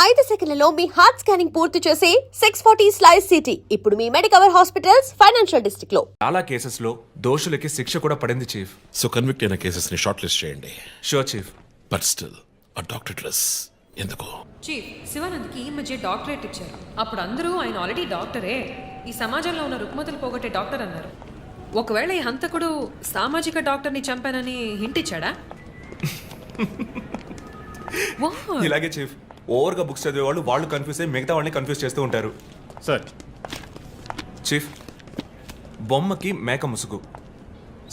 5 సెకన్లలో మీ heart scanning పూర్తి చేసి 640 స్లైస్ సిటీ ఇప్పుడు మీ మెడికవర్ హాస్పిటల్స్ ఫైనాన్షియల్ డిస్ట్రిక్ట్ లో. చాలా కేసెస్లో దోషులకి శిక్ష కూడా పడింది చీఫ్. సో కన్విక్ట్ అయిన కేసెస్ని షార్ట్ లిస్ట్ చేయండి. Sure chief. బట్ స్టిల్ ఆ డాక్టర్ డ్రెస్ ఎందుకు? చీఫ్, శివానంద్కి ఈ మధ్య డాక్టరేట్ ఇచ్చారు. అప్పుడు అందరూ ఆయన ఆల్రెడీ డాక్టరే, ఈ సమాజంలో ఉన్న రుగ్మతలు పోగొట్టే డాక్టర్ అన్నారు. ఒకవేళ ఈ హంతకుడు సామాజిక డాక్టర్ని చంపానని హింట్ ఇచ్చాడా? ఇలాగే చీఫ్, ఓవర్గా బుక్స్ చదివే వాళ్ళు కన్ఫ్యూజ్ అయ్యి మిగతా వాళ్ళని కన్ఫ్యూజ్ చేస్తూ ఉంటారు. సార్, చీఫ్, బొమ్మకి మేక ముసుగు,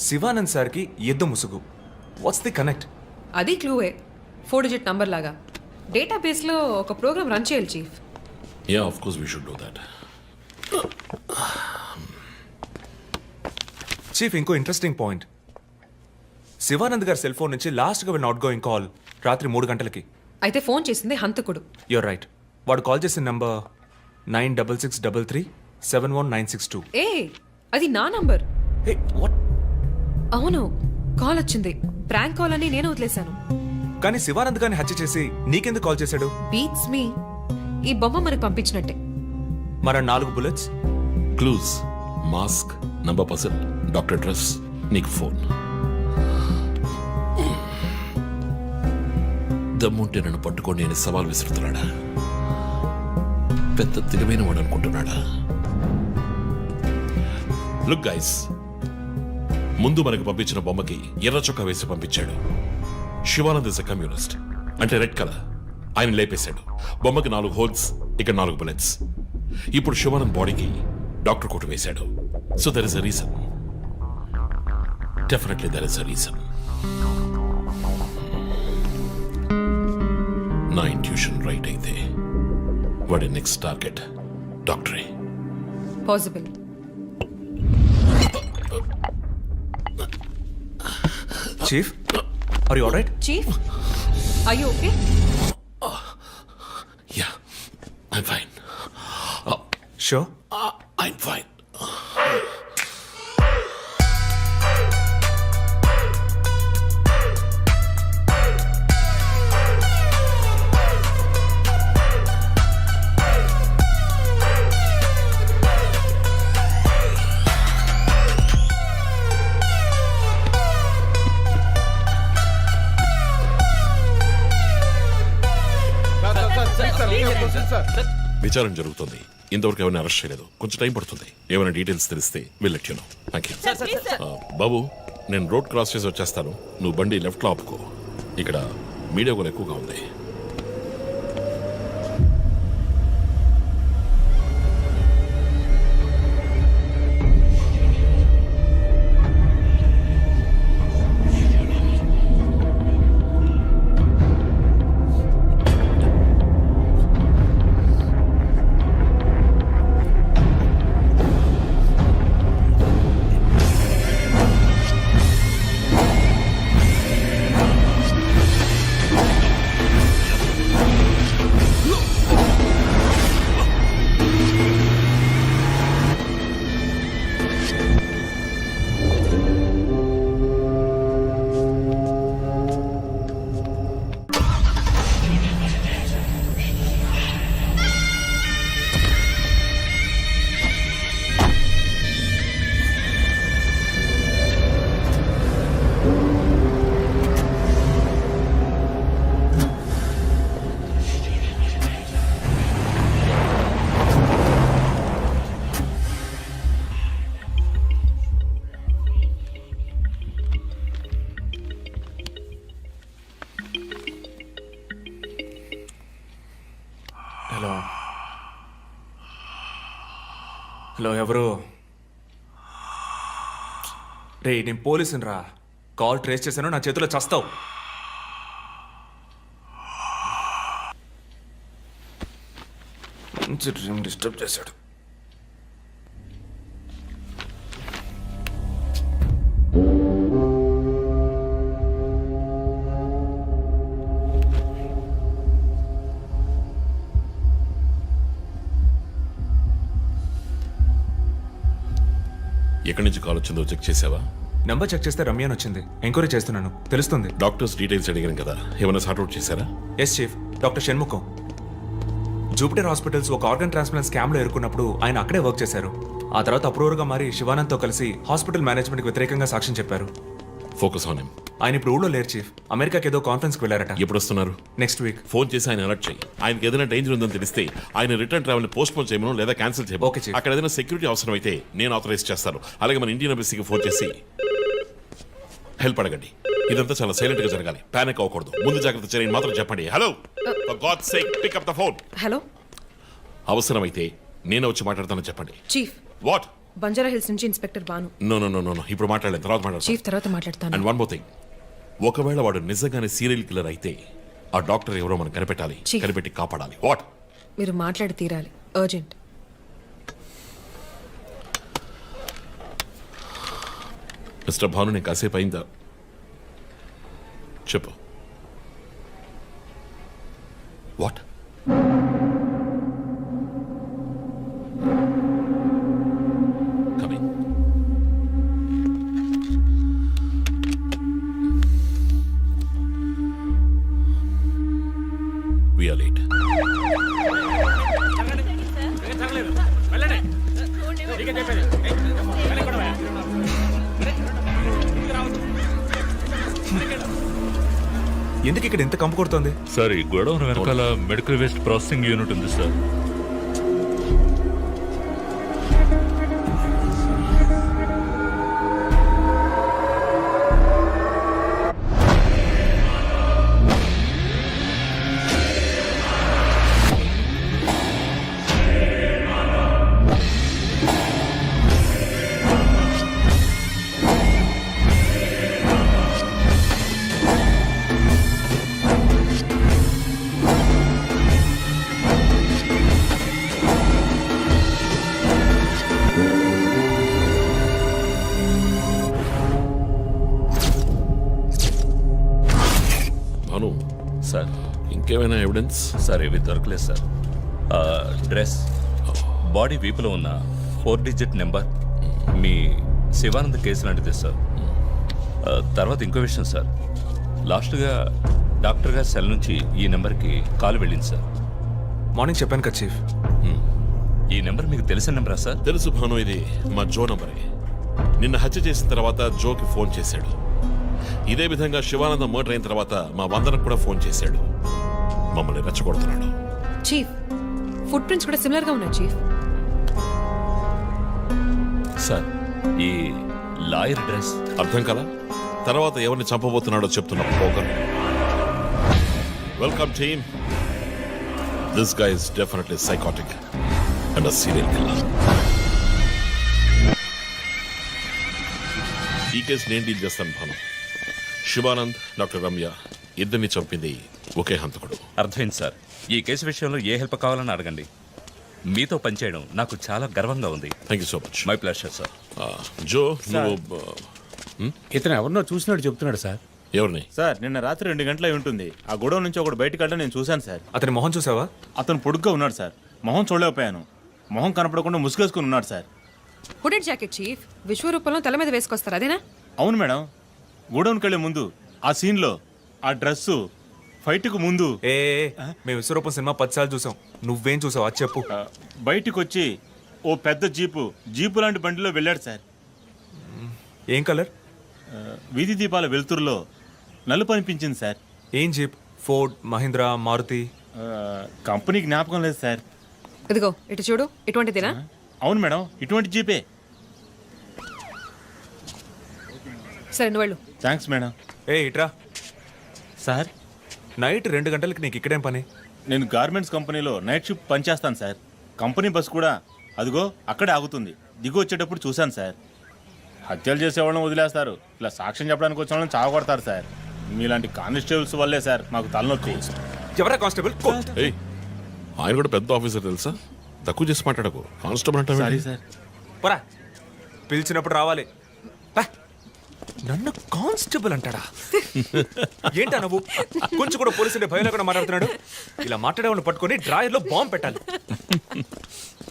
శివానంద్ సార్కి ఎద్దు ముసుగు. What's the connect? అది క్లూవే, 4 డిజిట్ నంబర్ లాగా. డేటాబేస్లో ఒక ప్రోగ్రామ్ రన్ చేయాలి chief. Yeah, of course we should do that. Chief, ఇంకో ఇంట్రెస్టింగ్ పాయింట్. శివానంద్ గారి సెల్ ఫోన్ నుంచి లాస్ట్గా వెళ్ళిన అవుట్ గోయింగ్ కాల్ రాత్రి 3 గంటలకి. అయితే ఫోన్ చేసింది హంతకుడు. You're right. వాడు కాల్ చేసిన నంబర్ 9663371962. ఏ, అది నా నంబర్. Hey, what? అవును, కాల్ వచ్చింది. ప్రాంక్ కాల్ అని నేను వదిలేశాను. కానీ శివానంద్ గారిని హత్య చేసి నీకెందుకు కాల్ చేశాడు? బీట్స్ మీ. ఈ బొమ్మ మనకు పంపించినట్టే. మన 4 bullets, clues, mask, number person, doctor dress, నీకు ఫోన్. దమ్ముంటే నన్ను పట్టుకొని నేను సవాల్ విసురుతున్నాడా? పెద్ద తెలివైన వాడు అనుకుంటున్నాడా? లుక్ గైస్, ముందు మనకు పంపించిన బొమ్మకి ఎర్ర చొక్కా వేసి పంపించాడు. శివానంద్ ఇస్ ఎ కమ్యూనిస్ట్, అంటే రెడ్ కలర్. ఆయన లేపేశాడు. బొమ్మకి 4 హోల్స్, ఇక్కడ 4 బుల్లెట్స్. ఇప్పుడు శివానంద్ బాడీకి డాక్టర్ కోట్ వేశాడు. So there is a reason. Definitely there is a reason. నా ఇంట్యూషన్ రైట్ అయితే వాడి నెక్స్ట్ టార్గెట్ డాక్టరే. Possible. Chief, are you alright? Chief, are you okay? Yeah, I'm fine. Sure? I'm fine. విచారణ జరుగుతుంది. ఇంతవరకు ఎవరిని arrest చేయలేదు. కొంచెం టైం పడుతుంది. ఏమైనా డీటెయిల్స్ తెలిస్తే will let you know. Thank you. బాబు, నేను రోడ్ క్రాస్ చేసి వచ్చేస్తాను. నువ్వు బండి లెఫ్ట్ లో ఆపుకో. ఇక్కడ మీడియా కూడా ఎక్కువగా ఉంది. హలో హలో, ఎవరు? రే, నేను పోలీసుని రా. కాల్ ట్రేస్ చేశాను, నా చేతిలో చస్తావు. మంచి డ్రీమ్ డిస్టర్బ్ చేశాడు. ఎక్కడి నుంచి కాల్ వచ్చిందో చెక్ చేసావా? నెంబర్ చెక్ చేస్తే రమ్య అని వచ్చింది. ఎంక్వైరీ చేస్తున్నాను, తెలుస్తుంది. డాక్టర్స్ డీటెయిల్స్ అడిగాను కదా, ఏమైనా సార్ట్అవుట్ చేశారా? Yes chief, doctor Shanmukham. Jupiter hospitals ఒక ఆర్గన్ ట్రాన్స్ప్లాంట్ స్కామ్ లో ఎరుకున్నప్పుడు ఆయన అక్కడే వర్క్ చేశారు. ఆ తర్వాత అప్రూవర్గా మారి శివానంద్తో కలిసి హాస్పిటల్ మేనేజ్మెంట్కి వ్యతిరేకంగా సాక్ష్యం చెప్పారు. Focus on him. ఆయన ఇప్పుడు ఊళ్ళో లేరు చీఫ్. అమెరికాకి ఏదో కాన్ఫరెన్స్కి వెళ్ళారట. ఎప్పుడు వస్తున్నారు? Next week. ఫోన్ చేసి ఆయన అలర్ట్ చేయి. ఆయనకి ఏదైనా డేంజర్ ఉందని తెలిస్తే ఆయన రిటర్న్ ట్రావెల్ పోస్ట్ పోన్ చేయమను లేదా క్యాన్సిల్ చేయమను. Okay, chief. అక్కడ ఏదైనా సెక్యూరిటీ అవసరం అయితే నేను ఆథరైజ్ చేస్తాను. అలాగే మన ఇండియన్ ఎంబసీకి ఫోన్ చేసి హెల్ప్ అడగండి. ఇదంతా చాలా సైలెంట్ గా జరగాలి. పానిక్ అవ్వకూడదు. ముందు జాగ్రత్త చర్యని మాత్రం చెప్పండి. Hello, for God's sake pick up the phone. Hello అవసరమైతే నేను వచ్చి మాట్లాడతానని చెప్పండి. Chief, what? బంజారా హిల్స్ నుంచి ఇన్స్పెక్టర్ బాను. నో ఇప్పుడు మాట్లాడలేదు, తర్వాత మాట్లాడతాను. చీఫ్ తర్వాత మాట్లాడతాను. అండ్ వన్ మోర్ థింగ్, ఒకవేళ వాడు నిజంగానే సీరియల్ కిల్లర్ అయితే ఆ డాక్టర్ ఎవరో మనం కనిపెట్టాలి. Chief. కనిపెట్టి కాపాడాలి. వాట్? మీరు మాట్లాడి తీరాలి, అర్జెంట్. మిస్టర్ భాను, నేను కాసేపు అయిందా? చెప్పు. What? Coming. We are late. ఎందుకు ఇక్కడ ఎంత కంపు కొడుతోంది? సార్ ఈ గొడవన వెనకాల మెడికల్ వేస్ట్ ప్రాసెసింగ్ యూనిట్ ఉంది సార్. భాను, సార్ ఇంకేమైనా ఎవిడెన్స్? సార్ ఇవి దొరకలేదు సార్. డ్రెస్, బాడీ వీపులో ఉన్న 4 డిజిట్ నెంబర్ మీ శివానంద్ కేసు లాంటిది సార్. తర్వాత ఇంకో విషయం సార్, లాస్ట్గా డాక్టర్ గారి సెల్ నుంచి ఈ నెంబర్కి కాల్ వెళ్ళింది సార్. మార్నింగ్ చెప్పాను కదా చీఫ్. ఈ నెంబర్ మీకు తెలిసిన నెంబరా సార్? తెలుసు భాను, ఇది మా జో నంబరే. నిన్న హత్య చేసిన తర్వాత జోకి ఫోన్ చేశాడు. ఇదే విధంగా శివానంద మర్డర్ అయిన తర్వాత మా వందనకు కూడా ఫోన్ చేశాడు. మమ్మల్ని రెచ్చగొడుతున్నాడు. చీఫ్, ఫుట్ ప్రింట్స్ కూడా సిమిలర్ గా ఉన్నాయి చీఫ్. సార్ ఈ లాయర్ డ్రెస్ అర్థం కదా? తర్వాత ఎవరిని చంపబోతున్నాడో చెప్తున్న poker. Welcome team. This guy is definitely psychotic and serial killer. ఈ కేసు నేను డీల్ చేస్తాను భాను. శివానంద్, డాక్టర్ రమ్య ఇద్దరిని చంపింది ఒకే హంతకుడు. అర్థమైంది సార్. ఈ కేసు విషయంలో ఏ హెల్ప్ కావాలని అడగండి. మీతో పనిచేయడం నాకు చాలా గర్వంగా ఉంది. Thank you so much. My pleasure sir. Jo, నువ్వు ఇతను ఎవరినో చూసినట్టు చెప్తున్నాడు సార్. ఎవరిని? సార్ నిన్న రాత్రి 2 గంటలై ఉంటుంది. ఆ గొడవ నుంచి ఒకడు బయటకు వెళ్ళడం నేను చూశాను సార్. అతని మొహం చూసావా? అతను పొడుగ్గా ఉన్నాడు సార్. మొహం చూడలేకపోయాను. మొహం కనపడకుండా ముసుగేసుకుని ఉన్నాడు సార్. హుడెడ్ జాకెట్ చీఫ్, విశ్వరూపంలో తల మీద వేసుకొస్తారు అదేనా? అవును మేడం. గోడౌన్కి వెళ్ళే ముందు ఆ సీన్లో ఆ డ్రెస్సు ఫైట్కు ముందు ఏ మేము విశ్వరూపం సినిమా 10 సార్లు చూసాం. నువ్వేం చూసావు అది చెప్పు. బయటికి వచ్చి ఓ పెద్ద జీపు లాంటి బండిలో వెళ్ళాడు సార్. ఏం కలర్? వీధి దీపాల వెలుతురులో నలుపు అనిపించింది సార్. ఏం jeep? Ford, Mahindra, Maruti? Company జ్ఞాపకం లేదు సార్. ఇదిగో ఇటు చూడు, ఇటువంటిదేనా? అవును మేడం, ఇటువంటి జీపే. సరే నువ్వు వెళ్ళు. Thanks madam. ఇట్రా. సార్ నైట్ 2 గంటలకి నీకు ఇక్కడేం పని? నేను గార్మెంట్స్ కంపెనీలో నైట్ షిఫ్ట్ పనిచేస్తాను సార్. కంపెనీ బస్ కూడా అదిగో అక్కడే ఆగుతుంది. దిగు వచ్చేటప్పుడు చూశాను సార్. హత్యలు చేసేవాళ్ళని వదిలేస్తారు, ఇలా సాక్ష్యం చెప్పడానికి వచ్చిన వాళ్ళని చావగొడతారు సార్. మీలాంటి కానిస్టేబుల్స్ వల్లే సార్ మాకు తలనొప్పి. ఎవరా కానిస్టేబుల్? ఏయ్, ఆయన కూడా పెద్ద ఆఫీసర్ తెలుసా? తక్కువ చేసి మాట్లాడకు. కానిస్టేబుల్ సారీ అంటే సార్. పరా, పిలిచినప్పుడు రావాలి. పా. నన్ను కానిస్టేబుల్ అంటాడా? ఏంటా నువ్వు? కొంచెం కూడా పోలీసులు భయం లేకుండా మాట్లాడుతున్నాడు. ఇలా మాట్లాడేవాడిని పట్టుకొని డ్రాయర్లో బాంబు పెట్టాలి.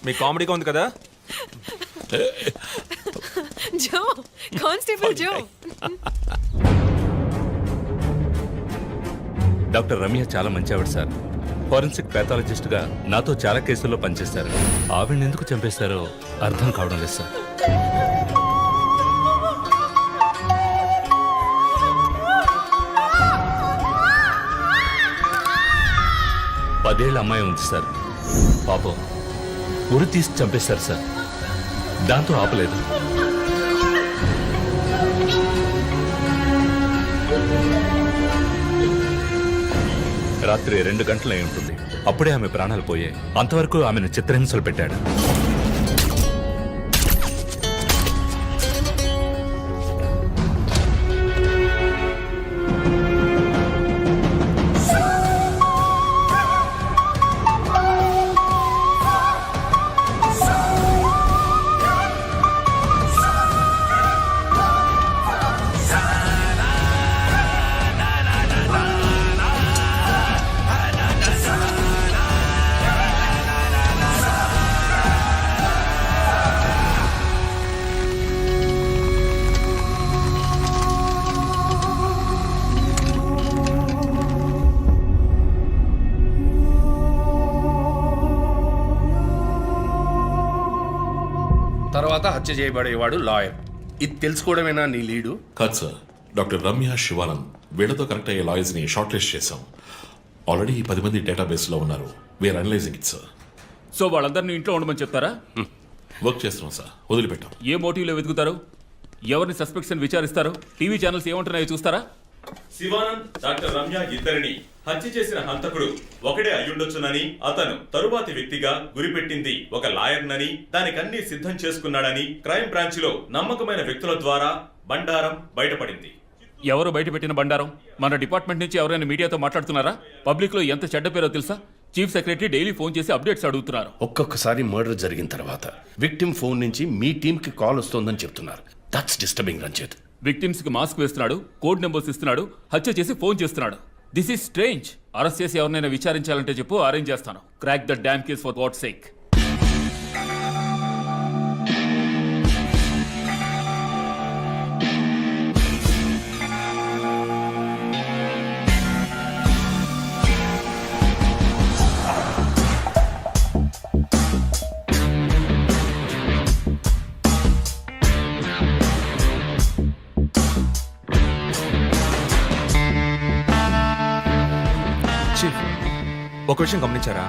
మీ కామెడీగా ఉంది కదా? జో, కానిస్టేబుల్ జో. డాక్టర్ రమ్య చాలా మంచి ఆవిడ సార్. ఫోరెన్సిక్ ప్యాథాలజిస్ట్గా నాతో చాలా కేసుల్లో పనిచేశారు. ఆవిడని ఎందుకు చంపేశారో అర్థం కావడం లేదు సార్. పదేళ్ల అమ్మాయి ఉంది సార్. పాపం ఉరి తీసి చంపేశారు సార్. దాంతో ఆపలేదు. రాత్రి 2 గంటలై ఉంటుంది. అప్పుడే ఆమె ప్రాణాలు పోయాయి. అంతవరకు ఆమెను చిత్రహింసలు పెట్టాడు. తర్వాత హత్య చేయబడేవాడు లాయర్. ఇది తెలుసుకోవడమేనా నీ లీడు? కాదు సార్, డాక్టర్ రమ్య, శివానంద్ వీళ్ళతో కనెక్ట్ అయ్యే లాయర్స్ని షార్ట్ లిస్ట్ చేశాం. ఆల్రెడీ 10 మంది డేటాబేస్లో ఉన్నారు. We are analysing it sir. So వాళ్ళందరినీ ఇంట్లో ఉండమని చెప్తారా? వర్క్ చేస్తున్నాం సార్, వదిలిపెట్టాం. ఏ మోటివ్లో వెతుకుతారు? ఎవరిని సస్పెక్ట్స్ అని విచారిస్తారు? టీవీ ఛానల్స్ ఏమంటున్నాయో చూస్తారా? శివానంద్, డాక్టర్ రమ్య ఇద్దరిని హత్య చేసిన హంతకుడు ఒకడే అయ్యుండొచ్చునని, అతను తరువాతి వ్యక్తిగా గురిపెట్టింది ఒక లాయర్నని, దానికన్నీ సిద్ధం చేసుకున్నాడని క్రైమ్ బ్రాంచ్ లో నమ్మకమైన వ్యక్తుల ద్వారా బండారం బయటపడింది. ఎవరు బయటపెట్టిన బండారం? మన డిపార్ట్మెంట్ నుంచి ఎవరైనా మీడియాతో మాట్లాడుతున్నారా? పబ్లిక్ లో ఎంత చెడ్డ పేరో తెలుసా? చీఫ్ సెక్రటరీ డైలీ ఫోన్ చేసి అప్డేట్స్ అడుగుతున్నారు. ఒక్కొక్కసారి మర్డర్ జరిగిన తర్వాత విక్టిమ్ ఫోన్ నుంచి మీ టీంకి కాల్ వస్తోందని చెప్తున్నారు. That's disturbing Ranjith. విక్టిమ్స్ కి మాస్క్ వేస్తున్నాడు, కోడ్ నెంబర్స్ ఇస్తున్నాడు, హత్య చేసి ఫోన్ చేస్తున్నాడు. This is strange. అరెస్ట్ చేసి ఎవరినైనా విచారించాలంటే చెప్పు, అరేంజ్ చేస్తాను. Crack the damn case for what sake. Chief, ఒక విషయం గమనించారా?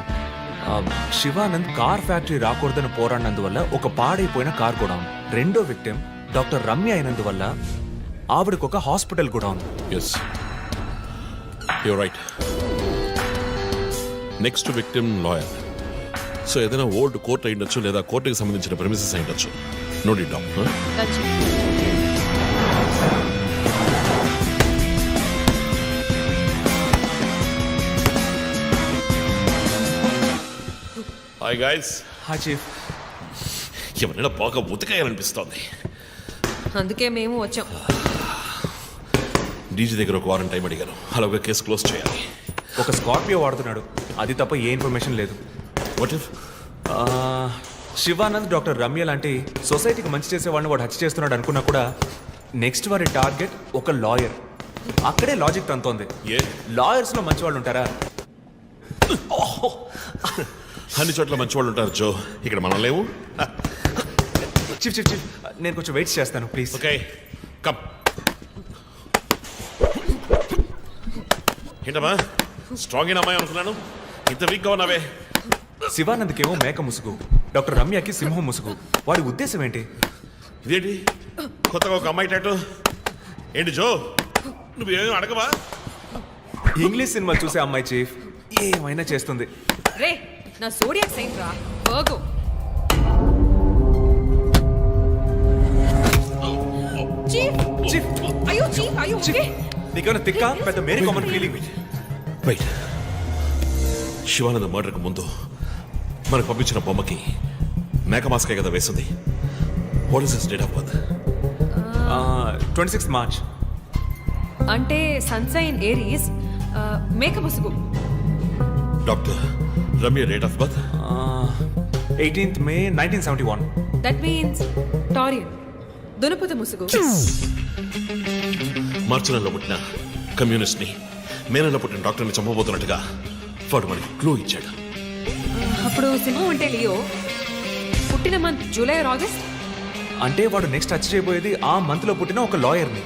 శివానంద్ కార్ ఫ్యాక్టరీ రాకూడదని పోరాడినందువల్ల ఒక పాడైపోయిన కార్ కూడా ఉంది. రెండో విక్టిమ్ డాక్టర్ రమ్య అయినందువల్ల ఆవిడకు ఒక హాస్పిటల్ కూడా ఉంది. Yes, you're right. Next victim lawyer. So ఏదైనా ఓల్డ్ కోర్ట్ అయ్యుండొచ్చు, లేదా కోర్టుకి సంబంధించిన ప్రెమిసెస్ అయ్యుండొచ్చు. Note it down. Hi guys. Hi chief. ఎవరైనా బాగా ఉతకాయాలనిపిస్తోంది. అందుకే మేము వచ్చాం. డీజీ దగ్గర ఒక వారం టైం అడిగాను. అలాగే కేసు క్లోజ్ చేయాలి. ఒక స్కార్పియో వాడుతున్నాడు, అది తప్ప ఏ ఇన్ఫర్మేషన్ లేదు. What if Shivanand doctor Ramya లాంటి సొసైటీకి మంచి చేసే వాళ్ళని వాడు హత్య చేస్తున్నాడు అనుకున్నా కూడా నెక్స్ట్ వారి టార్గెట్ ఒక లాయర్. అక్కడే లాజిక్ తంతోంది. ఏ లాయర్స్ లో మంచి వాళ్ళు ఉంటారా? అన్ని చోట్ల మంచి వాళ్ళు ఉంటారు జో, ఇక్కడ మనం లేవు. చీఫ్ చీఫ్ చీఫ్, నేను కొంచెం వెయిట్ చేస్తాను ప్లీజ్. Okay come. ఏంటమ్మా స్ట్రాంగ్ అయిన అమ్మాయి అనుకున్నాను, ఇంత వీక్గా ఉన్నావే. శివానంద్కేమో మేక ముసుగు, డాక్టర్ రమ్యకి సింహం ముసుగు. వాడి ఉద్దేశం ఏంటి? ఇదేంటి కొత్తగా ఒక అమ్మాయి టాటూ? ఏంటి జో, నువ్వేమీ అడగవా? ఇంగ్లీష్ సినిమా చూసే అమ్మాయి చీఫ్, ఏమైనా చేస్తుంది. రే, నా సోడియాక్ సైన్ రా వర్గో. చీఫ్ చీఫ్ అయ్యో చీఫ్ అయ్యో ఓకే. నీకేమైనా తిక్క పెద్ద మేరీ కామన్ ఫీలింగ్? రైట్. శివానంద మర్డర్కి ముందు మనకు పంపించిన బొమ్మకి మేక మాస్కే కదా వేసింది. What is his date of birth? 26 March. అంటే సన్సైన్ ఏరీస్, మేక ముసుగు. Doctor Ramya date of birth? 18th May 1971. That means Taurean, దునపుత ముసుగు. మార్చి నెలలో పుట్టిన కమ్యూనిస్ట్ని మే నెలలో పుట్టిన డాక్టర్ని చంపబోతున్నట్టుగా వాడు మనకి క్లూ ఇచ్చాడు. అప్పుడు సింహం అంటే లియో పుట్టిన మంత్ జూలై ఆర్ ఆగస్ట్. అంటే వాడు నెక్స్ట్ హత్య చేయబోయేది ఆ మంత్లో పుట్టిన ఒక లాయర్ని.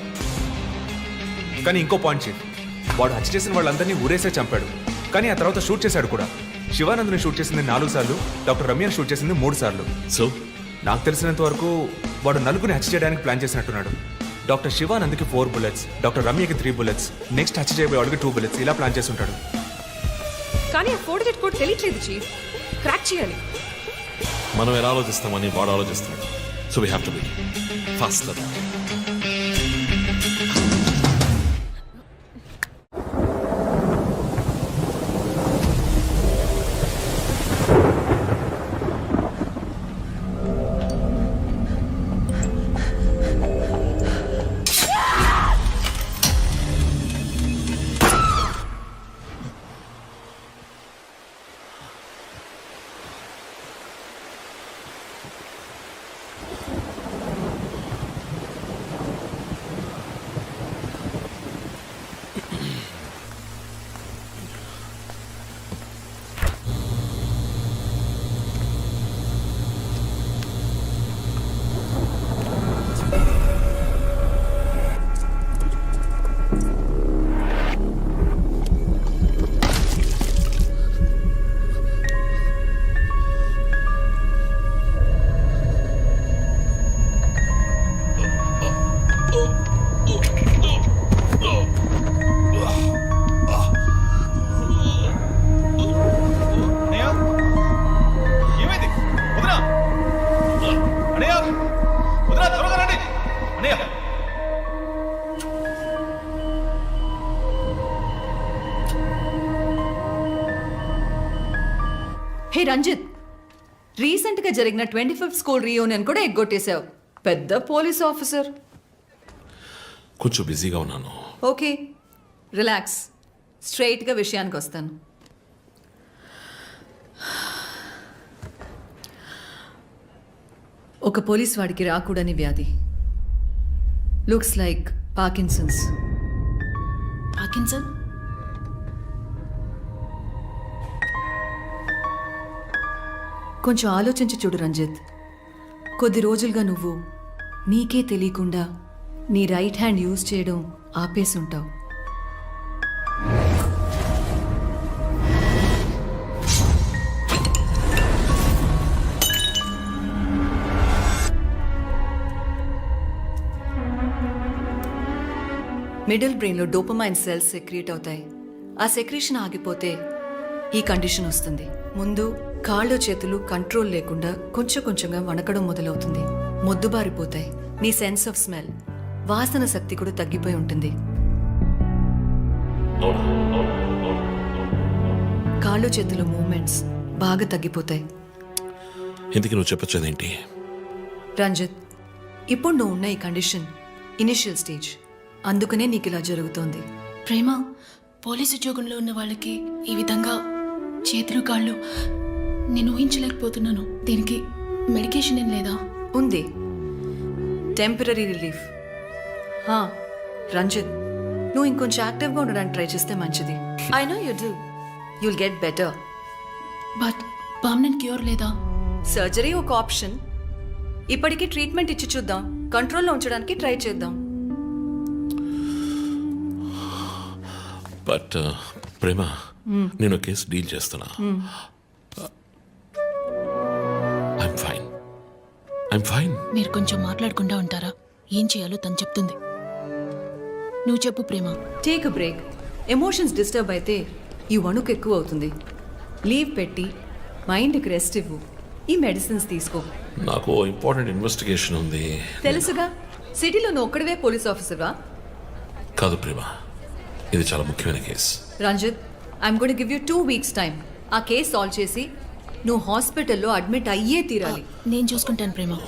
కానీ ఇంకో పాయింట్ చీఫ్, వాడు హత్య చేసిన వాళ్ళందరినీ ఊరేసే చంపాడు. కానీ ఆ తర్వాత షూట్ చేశాడు కూడా. శివానంద్ని షూట్ చేసింది 4 సార్లు, డాక్టర్ రమ్యని షూట్ చేసింది 3 సార్లు. సో నాకు తెలిసినంత వరకు వాడు నలుగురిని హత్య చేయడానికి ప్లాన్ చేసినట్టున్నాడు. డాక్టర్ శివానంద్కి 4 bullets, డాక్టర్ రమ్యకి 3 bullets, నెక్స్ట్ హత్య చేయబోయేవాడికి 2 bullets, ఇలా ప్లాన్ చేసి ఉంటాడు. కానీ ఆ 4 digit కోడ్ తెలియట్లేదు చీఫ్. క్రాక్ చేయాలి. మనం ఎలా ఆలోచిస్తామని వాడు ఆలోచిస్తున్నాడు. So we have to be fast. Hey Ranjith, రీసెంట్గా జరిగిన 25th స్కూల్ రీయూనియన్ కూడా ఎగ్గొట్టేశావు. పెద్ద పోలీస్ ఆఫీసర్. కొంచెం బిజీగా ఉన్నాను. Okay, relax. స్ట్రైట్గా విషయానికి వస్తాను. ఒక పోలీస్ వాడికి రాకూడని వ్యాధి. Looks like Parkinson's. పార్కిన్సన్? కొంచెం ఆలోచించి చూడు రంజిత్. కొద్ది రోజులుగా నువ్వు నీకే తెలియకుండా నీ రైట్ హ్యాండ్ యూజ్ చేయడం ఆపేసి ఉంటావు. మిడిల్ బ్రెయిన్లో డోపమైన్ సెల్స్ సెక్రియేట్ అవుతాయి. ఆ సెక్రీషన్ ఆగిపోతే ఈ కండిషన్ వస్తుంది. ముందు కాళ్ళు చేతులు కంట్రోల్ లేకుండా కొంచెం కొంచెంగా వణకడం మొదలవుతుంది. మొద్దుబారిపోతాయి. నీ సెన్స్ ఆఫ్ స్మెల్, వాసన శక్తి కూడా తగ్గిపోయి ఉంటుంది. కాళ్ళు చేతుల మూమెంట్స్ బాగా తగ్గిపోతాయి. ఎందుకు నువ్వు చెప్పొచ్చేదేంటి? రంజిత్, ఇప్పుడు నువ్వు ఉన్న ఈ కండిషన్ ఇనిషియల్ స్టేజ్. అందుకనే నీకు ఇలా జరుగుతోంది. ప్రేమ, పోలీసు ఉద్యోగంలో ఉన్న వాళ్ళకి ఈ విధంగా చేతులు కాళ్ళు నేను ఊహించలేకపోతున్నాను. దీనికి మెడికేషన్ ఏం లేదా? ఉంది, టెంపరీ రిలీఫ్. రంజిత్, నువ్వు ఇంకొంచెం యాక్టివ్గా ఉండడానికి ట్రై చేస్తే మంచిది. I know you do. You'll get better. But permanent cure లేదా? సర్జరీ ఒక ఆప్షన్. ఇప్పటికీ ట్రీట్మెంట్ ఇచ్చి చూద్దాం. కంట్రోల్లో ఉంచడానికి ట్రై చేద్దాం. బట్ ప్రేమ, నేను కేసు డీల్ చేస్తున్నా. I'm fine. మీరు కొంచెం మాట్లాడకుండా ఉంటారా? ఏం చేయాలో తను చెప్తుంది. నువ్వు చెప్పు Prema. Take a break. Emotions disturb అయితే ఈ వణుకు ఎక్కువ అవుతుంది. లీవ్ పెట్టి మైండ్కి రెస్ట్ ఇవ్వు. ఈ మెడిసిన్స్ తీసుకో. నాకు ఇంపార్టెంట్ ఇన్వెస్టిగేషన్ ఉంది. తెలుసుగా, సిటీలో నువ్వు ఒక్కడివే పోలీస్ ఆఫీసర్వా? కాదు ప్రేమ, ఇది చాలా ముఖ్యమైన case. Ranjith, I'm going give you 2 weeks time. ఆ కేసు సాల్వ్ చేసి నువ్వు హాస్పిటల్లో అడ్మిట్ అయ్యే తీరాలి. నేను చూసుకుంటాను ప్రేమ.